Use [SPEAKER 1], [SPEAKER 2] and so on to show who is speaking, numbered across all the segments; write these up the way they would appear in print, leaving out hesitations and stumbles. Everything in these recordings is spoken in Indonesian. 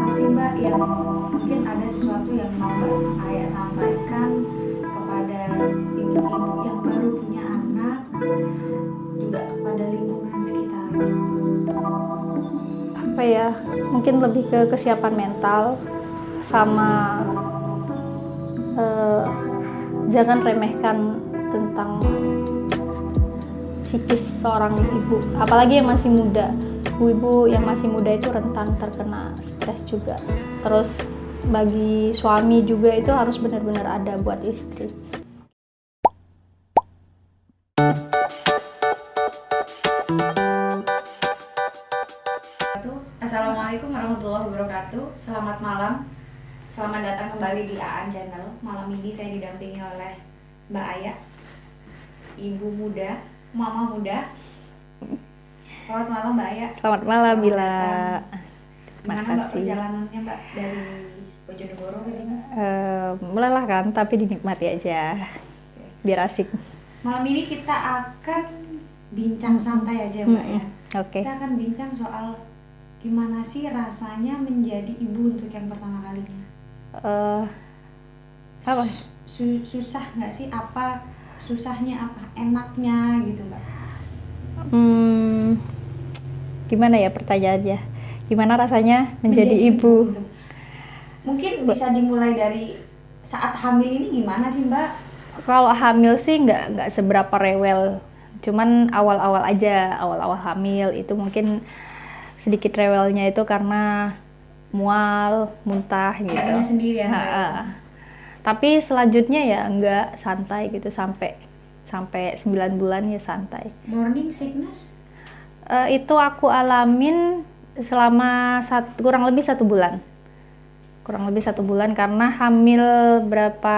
[SPEAKER 1] apa sih Mbak yang mungkin ada sesuatu yang mau Mbak Aya sampaikan kepada ibu-ibu yang baru punya anak, juga kepada lingkungan sekitarnya?
[SPEAKER 2] Apa ya, mungkin lebih ke kesiapan mental sama jangan remehkan tentang psikis seorang ibu, apalagi yang masih muda. Ibu-ibu yang masih muda itu rentan terkena stres juga. Terus bagi suami juga itu harus benar-benar ada buat istri.
[SPEAKER 1] Assalamualaikum warahmatullahi wabarakatuh. Selamat malam. Selamat datang kembali di Aan Channel. Malam ini saya didampingi oleh Mbak Aya, ibu muda, mama muda. Selamat malam Mbak Aya.
[SPEAKER 2] Selamat malam Bila.
[SPEAKER 1] Terima kasih. Mbak perjalanannya Mbak dari Bojonegoro ke sini?
[SPEAKER 2] Melelahkan tapi dinikmati aja. Biar asik.
[SPEAKER 1] Malam ini kita akan bincang santai aja Mbak ya.
[SPEAKER 2] Oke.
[SPEAKER 1] Kita akan bincang soal gimana sih rasanya menjadi ibu untuk yang pertama kalinya.
[SPEAKER 2] Apa?
[SPEAKER 1] Susah nggak sih? Apa susahnya, apa enaknya gitu Mbak?
[SPEAKER 2] Gimana ya pertanyaannya? Gimana rasanya menjadi ibu?
[SPEAKER 1] Gitu. Mungkin bisa dimulai dari saat hamil ini gimana sih Mbak?
[SPEAKER 2] Kalau hamil sih nggak seberapa rewel, cuman awal-awal aja, awal-awal hamil itu mungkin sedikit rewelnya itu karena mual, muntah gitu.
[SPEAKER 1] Caranya sendiri ya.
[SPEAKER 2] Tapi selanjutnya ya nggak, santai gitu sampai 9 bulan ya santai.
[SPEAKER 1] Morning sickness?
[SPEAKER 2] Itu aku alamin selama kurang lebih 1 bulan. Kurang lebih 1 bulan karena hamil berapa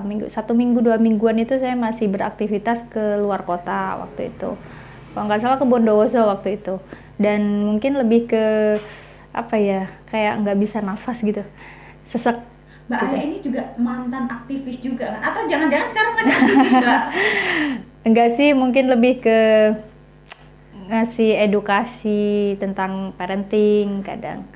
[SPEAKER 2] minggu, 1 minggu 2 mingguan itu saya masih beraktivitas ke luar kota waktu itu. Kalau nggak salah ke Bondowoso waktu itu. Dan mungkin lebih ke apa ya, kayak nggak bisa nafas gitu, sesek.
[SPEAKER 1] Mbak
[SPEAKER 2] gitu.
[SPEAKER 1] Aya ini juga mantan aktivis juga kan? Atau jangan-jangan sekarang masih aktivis Mbak?
[SPEAKER 2] Enggak sih, mungkin lebih ke ngasih edukasi tentang parenting kadang.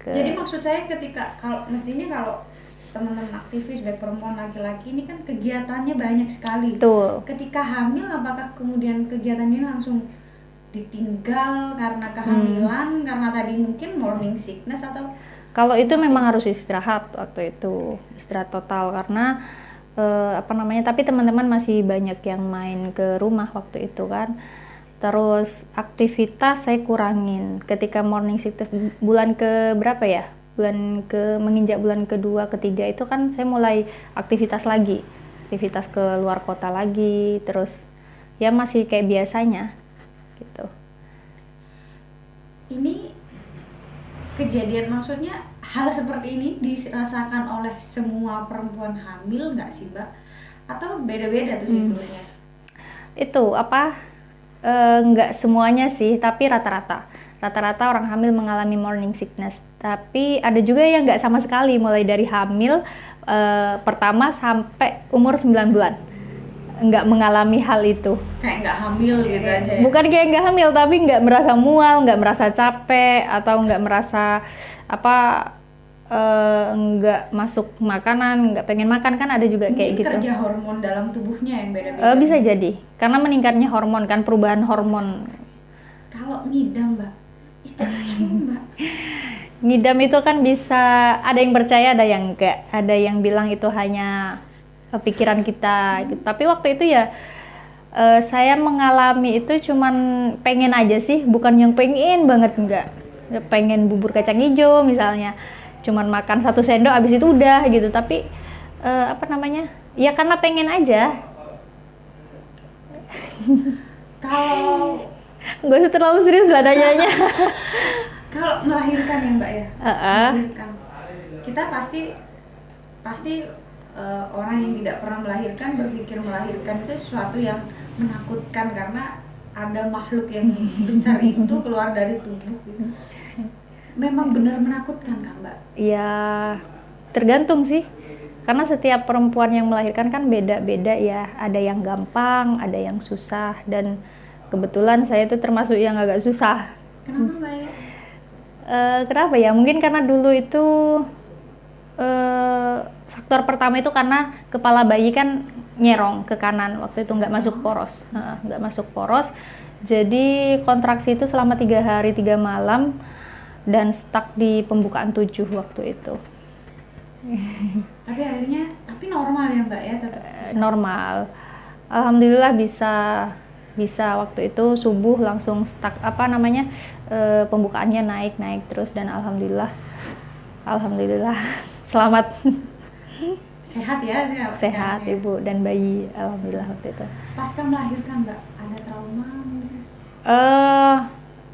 [SPEAKER 1] Jadi maksud saya ketika mestinya kalau teman-teman aktivis baik perempuan laki-laki ini kan kegiatannya banyak sekali.
[SPEAKER 2] Betul.
[SPEAKER 1] Ketika hamil apakah kemudian kegiatan ini langsung ditinggal karena kehamilan, karena tadi mungkin morning sickness, atau?
[SPEAKER 2] Kalau itu memang harus istirahat waktu itu, istirahat total karena tapi teman-teman masih banyak yang main ke rumah waktu itu kan. Terus aktivitas saya kurangin ketika morning sickness bulan ke berapa ya? Menginjak bulan kedua, ketiga itu kan saya mulai aktivitas lagi. Aktivitas ke luar kota lagi, terus ya masih kayak biasanya gitu.
[SPEAKER 1] Ini kejadian, maksudnya hal seperti ini dirasakan oleh semua perempuan hamil nggak sih Mbak? Atau beda-beda tuh siklusnya?
[SPEAKER 2] Itu nggak semuanya sih, tapi rata-rata orang hamil mengalami morning sickness. Tapi ada juga yang nggak sama sekali, mulai dari hamil pertama sampai umur 9 bulan nggak mengalami hal itu.
[SPEAKER 1] Kayak nggak hamil gitu aja ya?
[SPEAKER 2] Bukan kayak nggak hamil, tapi nggak merasa mual, nggak merasa capek, atau nggak merasa nggak masuk makanan, nggak pengen makan, kan ada juga. Mungkin kayak gitu.
[SPEAKER 1] Kerja hormon dalam tubuhnya yang beda-beda.
[SPEAKER 2] Bisa jadi, karena meningkatnya hormon kan, perubahan hormon.
[SPEAKER 1] Kalau ngidam Mbak, istilahnya Mbak.
[SPEAKER 2] Ngidam itu kan bisa, ada yang percaya, ada yang enggak, ada yang bilang itu hanya pikiran kita gitu. Tapi waktu itu ya saya mengalami itu cuman pengen aja sih, bukan yang pengen banget, enggak. Pengen bubur kacang hijau misalnya, cuman makan 1 sendok abis itu udah gitu. Tapi ya karena pengen aja. Kalau nggak usah terlalu serius lah nanyanya.
[SPEAKER 1] Kalau melahirkan ya Mbak ya, melahirkan, kita pasti orang yang tidak pernah melahirkan berpikir melahirkan itu sesuatu yang menakutkan karena ada makhluk yang besar itu keluar dari tubuh. Memang benar menakutkan kan Mbak?
[SPEAKER 2] Ya tergantung sih, karena setiap perempuan yang melahirkan kan beda-beda ya. Ada yang gampang, ada yang susah, dan kebetulan saya itu termasuk yang agak susah.
[SPEAKER 1] Kenapa Mbak ya?
[SPEAKER 2] Kenapa ya? Mungkin karena dulu itu faktor pertama itu karena kepala bayi kan nyerong ke kanan waktu itu, nggak masuk poros, nggak masuk poros. Jadi kontraksi itu selama 3 hari 3 malam dan stuck di pembukaan 7 waktu itu.
[SPEAKER 1] Tapi akhirnya, tapi normal ya Mbak ya, tetap
[SPEAKER 2] Normal. Alhamdulillah bisa waktu itu subuh langsung stuck pembukaannya naik terus dan alhamdulillah selamat.
[SPEAKER 1] sehat ya,
[SPEAKER 2] Sehat
[SPEAKER 1] ya.
[SPEAKER 2] ibu dan bayi alhamdulillah waktu itu.
[SPEAKER 1] Pasca melahirkan Mbak ada trauma mungkin?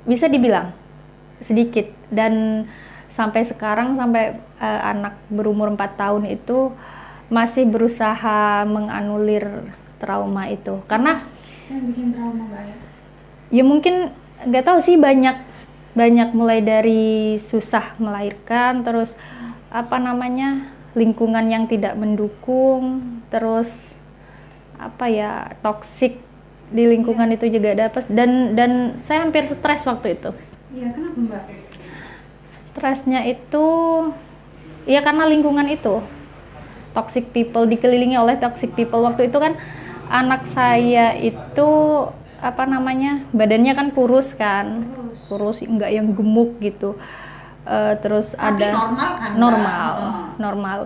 [SPEAKER 2] Bisa dibilang sedikit, dan sampai sekarang anak berumur 4 tahun itu masih berusaha menganulir trauma itu karena
[SPEAKER 1] yang bikin trauma Mbak ya?
[SPEAKER 2] Ya mungkin nggak tahu sih, banyak mulai dari susah melahirkan, terus lingkungan yang tidak mendukung, terus toksik di lingkungan itu juga dapat, dan saya hampir stres waktu itu.
[SPEAKER 1] Iya, kenapa Mbak?
[SPEAKER 2] Stresnya itu ya karena lingkungan itu toxic people, dikelilingi oleh toxic people. Waktu itu kan anak saya itu badannya kan kurus, nggak yang gemuk gitu. Terus
[SPEAKER 1] tapi
[SPEAKER 2] ada
[SPEAKER 1] normal kan?
[SPEAKER 2] Normal.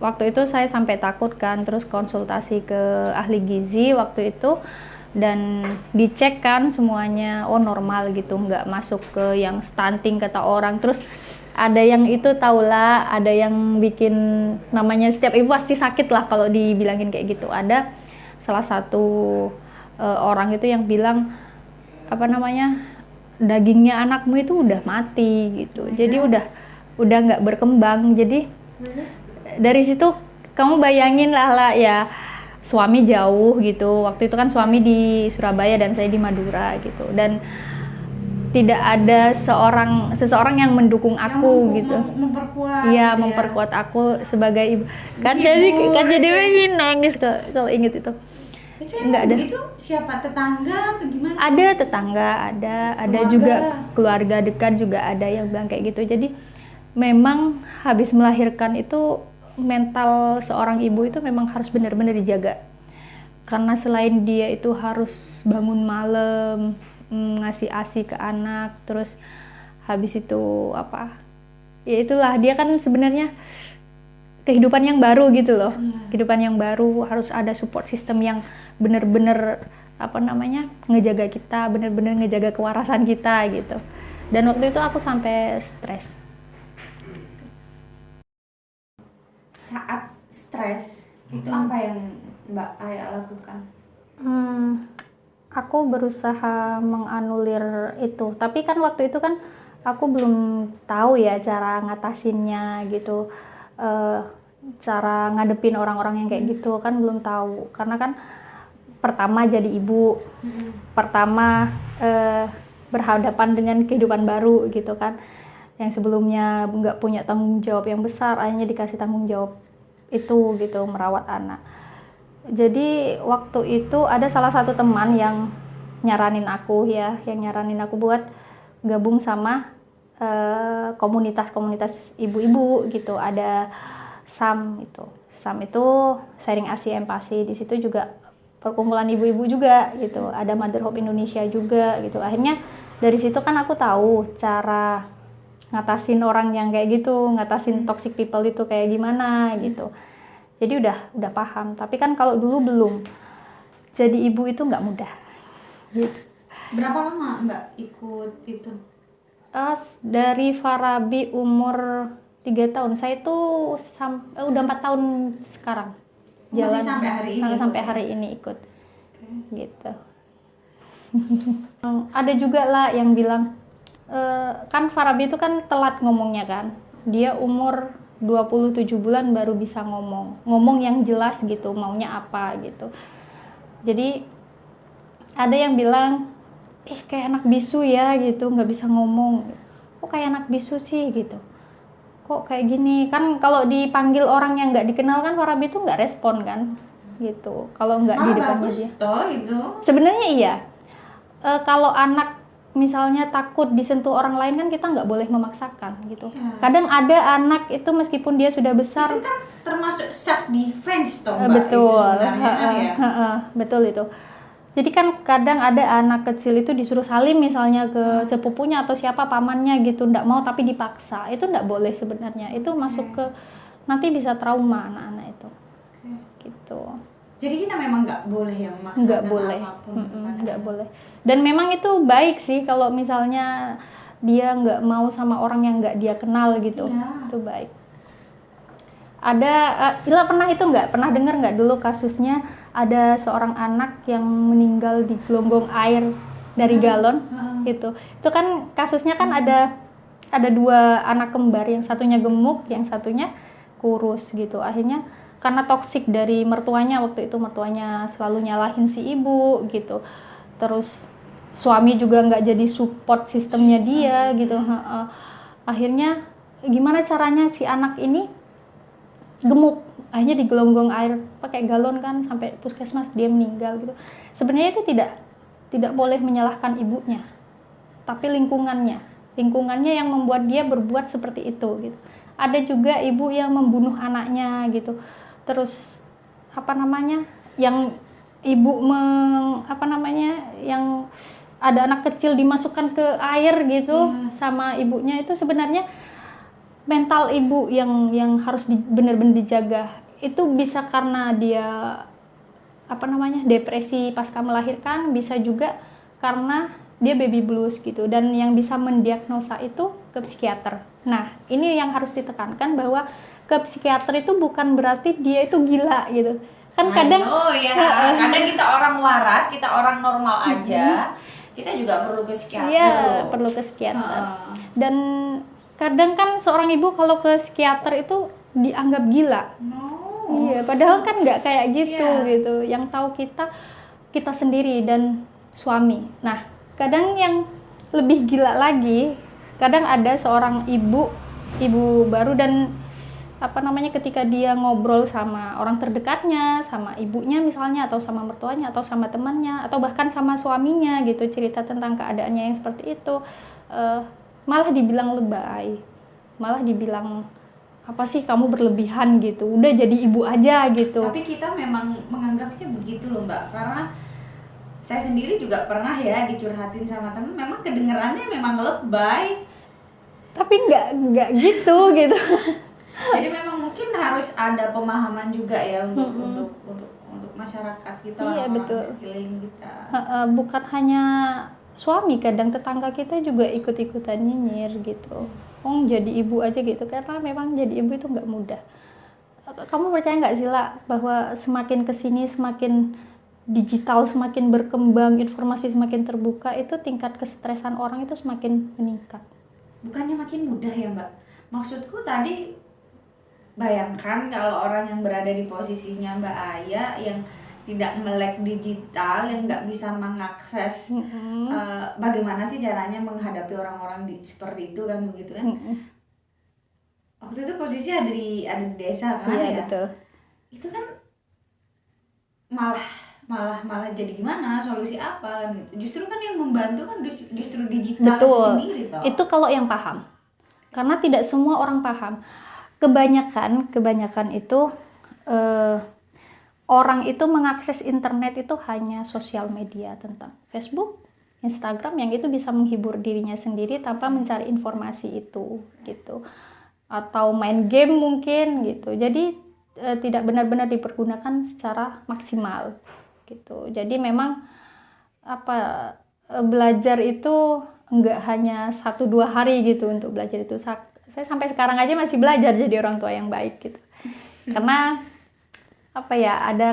[SPEAKER 2] Waktu itu saya sampai takut kan, terus konsultasi ke ahli gizi waktu itu dan dicek kan semuanya, oh normal gitu, nggak masuk ke yang stunting kata orang. Terus ada yang itu tahulah, ada yang bikin namanya, setiap ibu pasti sakit lah kalau dibilangin kayak gitu. Ada salah satu orang itu yang bilang dagingnya anakmu itu udah mati gitu, jadi udah nggak berkembang. Jadi dari situ kamu bayangin lah ya, suami jauh gitu, waktu itu kan suami di Surabaya dan saya di Madura gitu, dan tidak ada seseorang yang mendukung aku gitu.
[SPEAKER 1] Memperkuat.
[SPEAKER 2] Iya, memperkuat aku sebagai ibu. Jadi pengen nangis kalau inget itu.
[SPEAKER 1] Itu nggak ada. Itu siapa, tetangga atau gimana?
[SPEAKER 2] Ada tetangga, ada juga keluarga dekat juga ada yang bilang kayak gitu. Jadi memang habis melahirkan itu mental seorang ibu itu memang harus benar-benar dijaga. Karena selain dia itu harus bangun malam, ngasih ASI ke anak, terus habis itu ya itulah, dia kan sebenarnya kehidupan yang baru gitu loh. Kehidupan yang baru harus ada support system yang benar-benar ngejaga kita, benar-benar ngejaga kewarasan kita gitu. Dan waktu itu aku sampai stres.
[SPEAKER 1] Saat stres itu apa yang Mbak Aya lakukan?
[SPEAKER 2] Aku berusaha menganulir itu, tapi kan waktu itu kan aku belum tahu ya cara ngatasinnya gitu, cara ngadepin orang-orang yang kayak gitu kan belum tahu, karena kan pertama jadi ibu, pertama berhadapan dengan kehidupan baru gitu kan, yang sebelumnya nggak punya tanggung jawab yang besar, akhirnya dikasih tanggung jawab itu gitu, merawat anak. Jadi waktu itu ada salah satu teman yang nyaranin aku buat gabung sama komunitas ibu-ibu gitu. Ada SAM itu sharing ASI empati. Di situ juga perkumpulan ibu-ibu juga gitu. Ada Mother Hope Indonesia juga gitu. Akhirnya dari situ kan aku tahu cara ngatasin orang yang kayak gitu, ngatasin toxic people itu kayak gimana gitu. Jadi udah paham, tapi kan kalau dulu belum. Jadi ibu itu nggak mudah. Gitu.
[SPEAKER 1] Berapa lama Mbak ikut itu?
[SPEAKER 2] Dari Farabi umur 3 tahun, saya tuh udah 4 tahun sekarang.
[SPEAKER 1] Masih sampai hari ini?
[SPEAKER 2] Sampai hari ini ikut. Gitu. Ada juga lah yang bilang, kan Farabi itu kan telat ngomongnya kan. Dia umur 27 bulan baru bisa ngomong yang jelas gitu, maunya apa gitu. Jadi ada yang bilang, kayak anak bisu ya gitu, nggak bisa ngomong. Kok kayak anak bisu sih gitu, kok kayak gini. Kan kalau dipanggil orang yang nggak dikenal kan Farabi itu nggak respon kan gitu, kalau nggak di depannya dia.
[SPEAKER 1] Toh itu
[SPEAKER 2] Sebenarnya iya, kalau anak misalnya takut disentuh orang lain kan kita nggak boleh memaksakan gitu.
[SPEAKER 1] Iya.
[SPEAKER 2] Kadang ada anak itu meskipun dia sudah besar,
[SPEAKER 1] Itu kan termasuk self defense toh Mbak.
[SPEAKER 2] betul,
[SPEAKER 1] Itu sebenarnya kan ya.
[SPEAKER 2] betul itu. Jadi kan kadang ada anak kecil itu disuruh salim misalnya ke sepupunya atau siapa pamannya gitu, nggak mau tapi dipaksa. Itu nggak boleh sebenarnya. Itu masuk ke nanti bisa trauma anak-anak itu. Gitu.
[SPEAKER 1] Jadi kita memang nggak boleh yang memaksakan
[SPEAKER 2] Nggak boleh.
[SPEAKER 1] apapun.
[SPEAKER 2] Nggak boleh. Dan memang itu baik sih kalau misalnya dia nggak mau sama orang yang nggak dia kenal gitu.
[SPEAKER 1] Iya.
[SPEAKER 2] Itu baik. Ada, Ila pernah itu nggak? Pernah dengar nggak dulu kasusnya ada seorang anak yang meninggal di gelonggong air dari galon gitu. Itu kan kasusnya kan ada dua anak kembar, yang satunya gemuk, yang satunya kurus gitu. Akhirnya karena toksik dari mertuanya, waktu itu mertuanya selalu nyalahin si ibu gitu. Terus suami juga nggak jadi support sistemnya dia gitu. Akhirnya gimana caranya si anak ini gemuk, akhirnya digelonggong air pakai galon kan sampai puskesmas, dia meninggal gitu. Sebenarnya itu tidak boleh menyalahkan ibunya, tapi lingkungannya yang membuat dia berbuat seperti itu gitu. Ada juga ibu yang membunuh anaknya gitu. Terus yang ibu yang ada anak kecil dimasukkan ke air gitu sama ibunya, itu sebenarnya mental ibu yang harus benar-benar dijaga. Itu bisa karena dia depresi pasca melahirkan, bisa juga karena dia baby blues gitu, dan yang bisa mendiagnosa itu ke psikiater. Nah, ini yang harus ditekankan bahwa ke psikiater itu bukan berarti dia itu gila gitu. Kan kadang
[SPEAKER 1] kadang kita orang waras, kita orang normal aja, kita juga perlu ke psikiater.
[SPEAKER 2] Iya, perlu ke psikiater. Dan kadang kan seorang ibu kalau ke psikiater itu dianggap gila. Iya, padahal kan nggak kayak gitu gitu. Yang tahu kita sendiri dan suami. Nah, kadang yang lebih gila lagi, kadang ada seorang ibu baru, dan ketika dia ngobrol sama orang terdekatnya, sama ibunya misalnya, atau sama mertuanya, atau sama temannya, atau bahkan sama suaminya gitu, cerita tentang keadaannya yang seperti itu, malah dibilang lebay, malah dibilang apa sih kamu berlebihan gitu, udah jadi ibu aja gitu.
[SPEAKER 1] Tapi kita memang menganggapnya begitu loh Mbak, karena saya sendiri juga pernah ya dicurhatin sama temen, memang kedengerannya memang lebay,
[SPEAKER 2] tapi nggak gitu gitu.
[SPEAKER 1] Jadi memang mungkin harus ada pemahaman juga ya untuk masyarakat kita, orang-orang sekeliling kita.
[SPEAKER 2] Bukan hanya suami, kadang tetangga kita juga ikut-ikutan nyinyir gitu. Jadi ibu aja gitu, karena memang jadi ibu itu nggak mudah. Kamu percaya nggak sih lah bahwa semakin kesini, semakin digital, semakin berkembang, informasi semakin terbuka, itu tingkat kesetresan orang itu semakin meningkat.
[SPEAKER 1] Bukannya makin mudah ya Mbak? Maksudku tadi, bayangkan kalau orang yang berada di posisinya Mbak Aya, yang tidak melek digital, yang nggak bisa mengakses bagaimana sih caranya menghadapi orang-orang seperti itu kan, begitu kan? Waktu itu posisi ada di desa kan, ya?
[SPEAKER 2] Betul.
[SPEAKER 1] Itu kan malah jadi gimana, solusi apa kan gitu. Justru kan yang membantu kan justru digital itu sendiri toh.
[SPEAKER 2] Itu kalau yang paham. Karena tidak semua orang paham. Kebanyakan itu orang itu mengakses internet itu hanya sosial media, tentang Facebook, Instagram, yang itu bisa menghibur dirinya sendiri tanpa mencari informasi itu gitu, atau main game mungkin gitu. Jadi tidak benar-benar dipergunakan secara maksimal gitu. Jadi memang belajar itu enggak hanya 1-2 hari gitu untuk belajar itu. Saya sampai sekarang aja masih belajar jadi orang tua yang baik gitu. Karena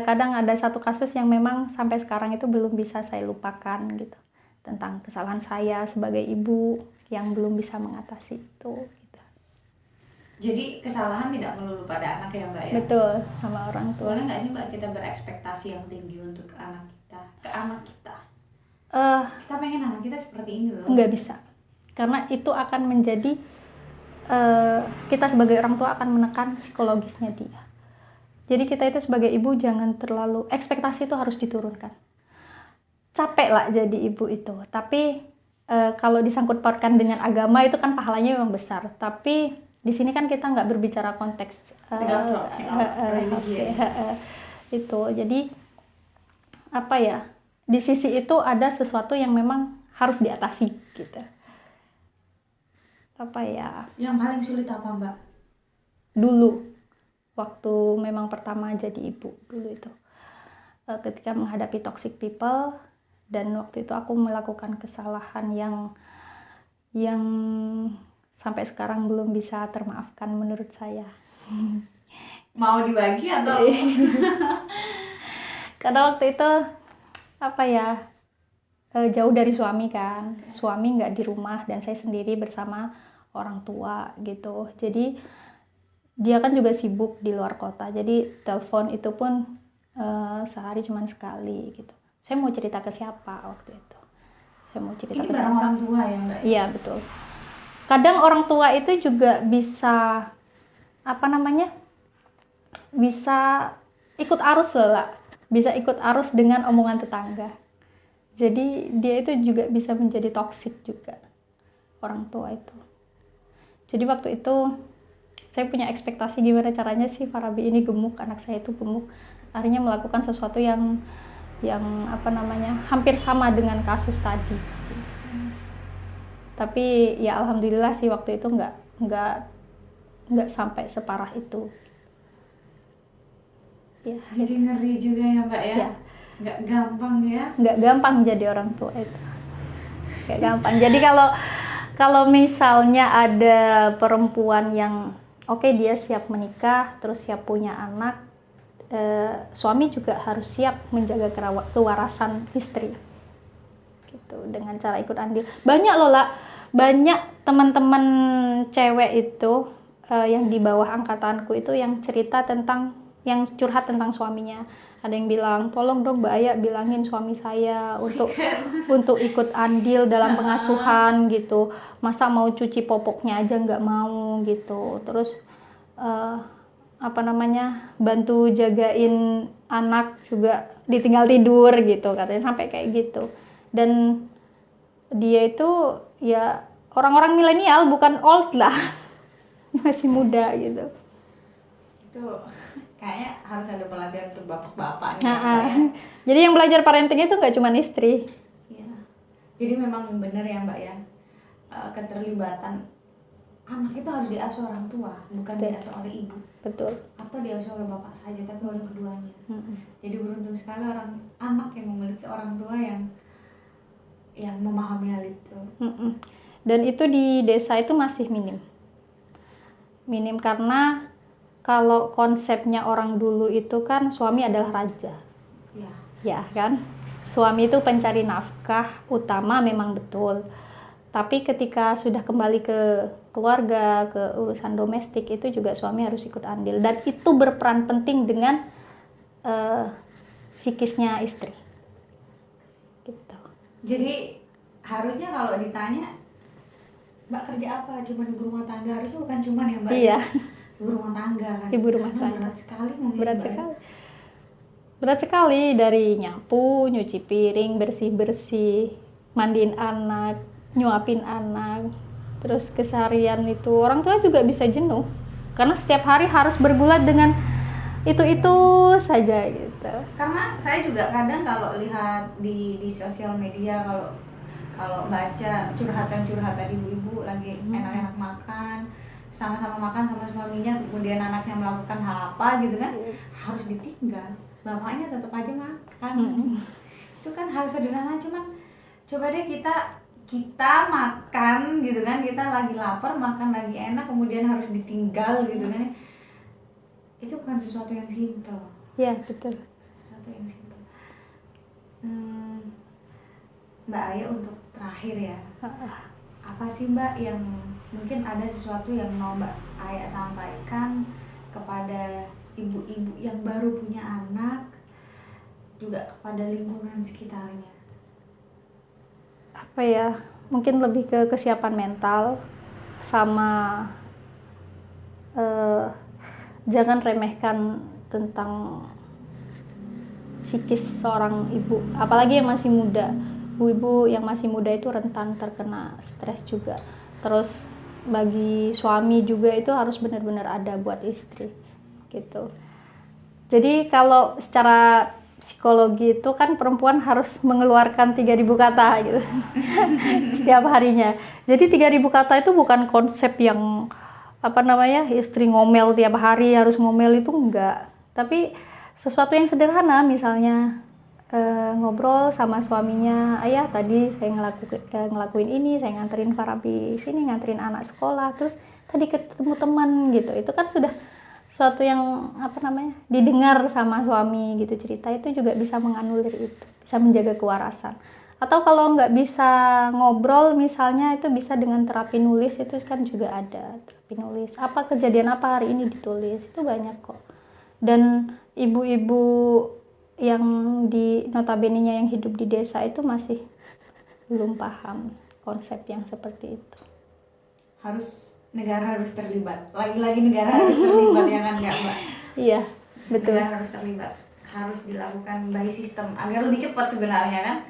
[SPEAKER 2] kadang ada satu kasus yang memang sampai sekarang itu belum bisa saya lupakan gitu, tentang kesalahan saya sebagai ibu yang belum bisa mengatasi itu gitu.
[SPEAKER 1] Jadi kesalahan tidak melulu pada anak ya Mbak ya?
[SPEAKER 2] Betul, sama orang tua.
[SPEAKER 1] Boleh nggak sih Mbak kita berekspektasi yang tinggi untuk anak kita? Kita pengen anak kita seperti ini loh.
[SPEAKER 2] Nggak bisa, karena itu akan menjadi kita sebagai orang tua akan menekan psikologisnya dia. Jadi kita itu sebagai ibu jangan terlalu, ekspektasi itu harus diturunkan. Capek lah jadi ibu itu, tapi kalau disangkut pautkan dengan agama itu kan pahalanya memang besar, tapi di sini kan kita nggak berbicara konteks itu. Jadi apa ya, di sisi itu ada sesuatu yang memang harus diatasi gitu. Apa ya,
[SPEAKER 1] yang paling sulit apa Mbak
[SPEAKER 2] dulu waktu memang pertama jadi ibu dulu itu, ketika menghadapi toxic people, dan waktu itu aku melakukan kesalahan yang sampai sekarang belum bisa termaafkan menurut saya.
[SPEAKER 1] Mau dibagi atau?
[SPEAKER 2] Karena waktu itu apa ya, jauh dari suami kan, suami nggak di rumah dan saya sendiri bersama orang tua gitu. Jadi dia kan juga sibuk di luar kota, jadi telepon itu pun sehari cuma sekali gitu. Saya mau cerita ke siapa waktu itu? Saya mau cerita
[SPEAKER 1] ini
[SPEAKER 2] ke
[SPEAKER 1] bareng
[SPEAKER 2] siapa?
[SPEAKER 1] orang tua ya Mbak?
[SPEAKER 2] Iya betul. Kadang orang tua itu juga bisa apa namanya, bisa ikut arus lah, bisa ikut arus dengan omongan tetangga. Jadi dia itu juga bisa menjadi toksik juga, orang tua itu. Jadi waktu itu saya punya ekspektasi gimana caranya sih Farabi ini gemuk, anak saya itu gemuk, akhirnya melakukan sesuatu yang apa namanya, hampir sama dengan kasus tadi. Tapi ya alhamdulillah sih waktu itu nggak sampai separah itu. Ya,
[SPEAKER 1] jadi ngeri juga ya Mbak ya?
[SPEAKER 2] Ya.
[SPEAKER 1] Nggak gampang ya?
[SPEAKER 2] Nggak gampang jadi orang tua itu, nggak gampang. Jadi kalau misalnya ada perempuan yang oke, dia siap menikah, terus siap punya anak, suami juga harus siap menjaga kewarasan istri gitu, dengan cara ikut andil. Banyak loh lah, banyak teman-teman cewek itu yang di bawah angkatanku itu yang cerita tentang, yang curhat tentang suaminya. Ada yang bilang, tolong dong Mbak Aya bilangin suami saya untuk ikut andil dalam pengasuhan gitu. Masa mau cuci popoknya aja nggak mau gitu. Terus apa namanya, bantu jagain anak juga ditinggal tidur gitu, katanya sampai kayak gitu. Dan dia itu ya orang-orang milenial, bukan old lah, masih muda gitu.
[SPEAKER 1] Itu kayaknya harus ada pelatihan untuk bapak-bapak nih.
[SPEAKER 2] Jadi yang belajar parenting itu nggak cuma istri.
[SPEAKER 1] Ya. Jadi memang benar ya Mbak ya, keterlibatan anak itu harus diasuh orang tua, bukan diasuh oleh ibu.
[SPEAKER 2] Betul.
[SPEAKER 1] Atau diasuh oleh bapak saja, tapi oleh keduanya. Jadi beruntung sekali anak yang memiliki orang tua yang memahami hal itu.
[SPEAKER 2] Dan itu di desa itu masih minim karena kalau konsepnya orang dulu itu kan suami adalah raja. Ya kan? Suami itu pencari nafkah utama, memang betul. Tapi ketika sudah kembali ke keluarga, ke urusan domestik, itu juga suami harus ikut andil. Dan itu berperan penting dengan psikisnya istri. Gitu.
[SPEAKER 1] Jadi harusnya kalau ditanya, Mbak kerja apa? Cuma ibu rumah tangga, harusnya bukan cuma ya Mbak?
[SPEAKER 2] Iya.
[SPEAKER 1] Ibu rumah tangga kan?
[SPEAKER 2] Ibu rumah tangga.
[SPEAKER 1] Berat sekali mungkin.
[SPEAKER 2] Berat sekali, dari nyapu, nyuci piring, bersih-bersih, mandiin anak, nyuapin anak, terus keseharian itu orang tua juga bisa jenuh karena setiap hari harus bergulat dengan itu saja gitu.
[SPEAKER 1] Karena saya juga kadang kalau lihat di sosial media, kalau baca curhatan ibu-ibu lagi enak-enak makan, sama-sama makan sama suaminya, kemudian anaknya melakukan hal apa gitu kan, harus ditinggal, bapaknya tetap aja makan. Itu kan hal sederhana, cuman coba deh kita makan gitu kan, kita lagi lapar, makan lagi enak, kemudian harus ditinggal gitu kan. Itu bukan sesuatu yang simpel.
[SPEAKER 2] Ya betul.
[SPEAKER 1] Sesuatu yang simpel. Mbak Aya, untuk terakhir ya, apa sih Mbak yang mungkin ada sesuatu yang mau Mbak Aya sampaikan kepada ibu-ibu yang baru punya anak, juga kepada lingkungan sekitarnya?
[SPEAKER 2] Apa ya, mungkin lebih ke kesiapan mental, sama jangan remehkan tentang psikis seorang ibu, apalagi yang masih muda. ibu-ibu yang masih muda itu rentan terkena stres juga. Terus bagi suami juga itu harus benar-benar ada buat istri gitu. Jadi kalau secara psikologi itu kan perempuan harus mengeluarkan 3.000 kata gitu setiap harinya. Jadi 3.000 kata itu bukan konsep yang istri ngomel tiap hari harus ngomel, itu enggak. Tapi sesuatu yang sederhana, misalnya ngobrol sama suaminya, ayah tadi saya ngelakuin ini, saya nganterin Farabi sini, nganterin anak sekolah, terus tadi ketemu teman gitu. Itu kan sudah sesuatu yang didengar sama suami gitu, cerita itu juga bisa menganulir itu, bisa menjaga kewarasan. Atau kalau nggak bisa ngobrol misalnya, itu bisa dengan terapi nulis, itu kan juga ada terapi nulis. Apa kejadian apa hari ini ditulis, itu banyak kok. Dan ibu-ibu yang notabene-nya yang hidup di desa itu masih belum paham konsep yang seperti itu.
[SPEAKER 1] Negara harus terlibat. Lagi-lagi negara harus terlibat, ya kan nggak Mbak?
[SPEAKER 2] Iya, betul.
[SPEAKER 1] Negara harus terlibat. Harus dilakukan by sistem agar lebih cepat sebenarnya kan?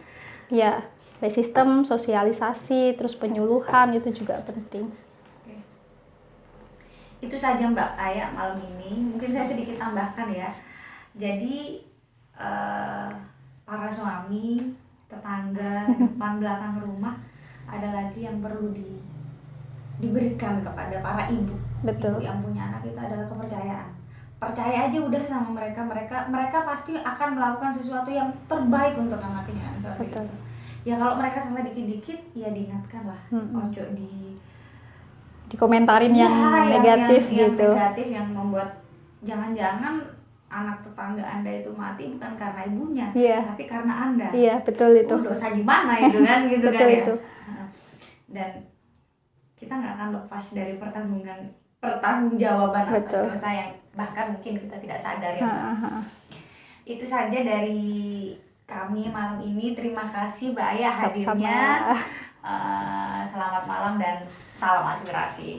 [SPEAKER 2] Ya, by sistem, sosialisasi, terus penyuluhan itu juga penting.
[SPEAKER 1] Oke. Itu saja Mbak Aya malam ini. Mungkin saya sedikit tambahkan ya. Jadi para suami, tetangga, depan belakang rumah, ada lagi yang perlu diberikan kepada para ibu.
[SPEAKER 2] Betul.
[SPEAKER 1] Ibu yang punya anak itu adalah kepercayaan. Percaya aja udah sama mereka pasti akan melakukan sesuatu yang terbaik untuk anaknya.
[SPEAKER 2] Betul.
[SPEAKER 1] Itu. Ya kalau mereka sampai dikit-dikit, ya diingatkan lah. Ojo
[SPEAKER 2] dikomentarin yang negatif
[SPEAKER 1] yang
[SPEAKER 2] gitu.
[SPEAKER 1] Negatif yang membuat jangan-jangan anak tetangga Anda itu mati bukan karena ibunya, tapi karena Anda.
[SPEAKER 2] Iya, betul itu.
[SPEAKER 1] Dosa gimana itu kan gitu
[SPEAKER 2] betul
[SPEAKER 1] kan
[SPEAKER 2] itu.
[SPEAKER 1] Ya. Dan kita nggak akan lepas dari pertanggungjawaban atas dosa yang bahkan mungkin kita tidak sadar ya. Itu saja dari kami malam ini. Terima kasih Mbak Aya hadirnya. Selamat malam dan salam aspirasi.